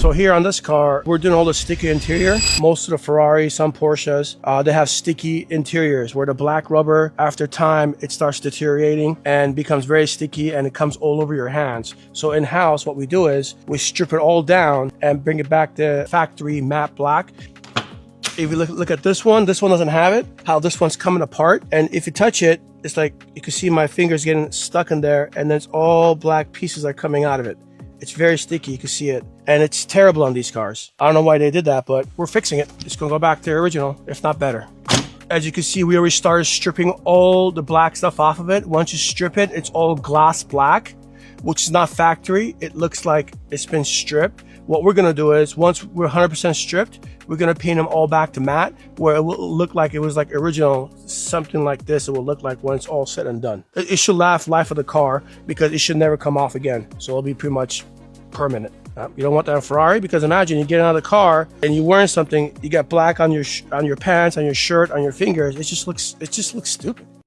So here on this car, we're doing all the sticky interior. Most of the Ferraris, some Porsches, they have sticky interiors where the black rubber, after time, it starts deteriorating and becomes very sticky and it comes all over your hands. So in-house, what we do is we strip it all down and bring it back to factory matte black. If you look at this one doesn't have it, how this one's coming apart. And if you touch it, it's like you can see my fingers getting stuck in there and then it's all black pieces are coming out of it. It's very sticky, you can see it. And it's terrible on these cars. I don't know why they did that, but we're fixing it. It's gonna go back to the original, if not better. As you can see, we already started stripping all the black stuff off of it. Once you strip it, it's all gloss black, which is not factory. It looks like it's been stripped. What we're gonna do is, once we're 100% stripped, we're gonna paint them all back to matte, where it will look like it was like original, something like this it will look like when it's all said and done. It should last life of the car because it should never come off again. So it'll be pretty much permanent. You don't want that on Ferrari because imagine you get out of the car and you're wearing something, you got black on your pants, on your shirt, on your fingers. It just looks stupid.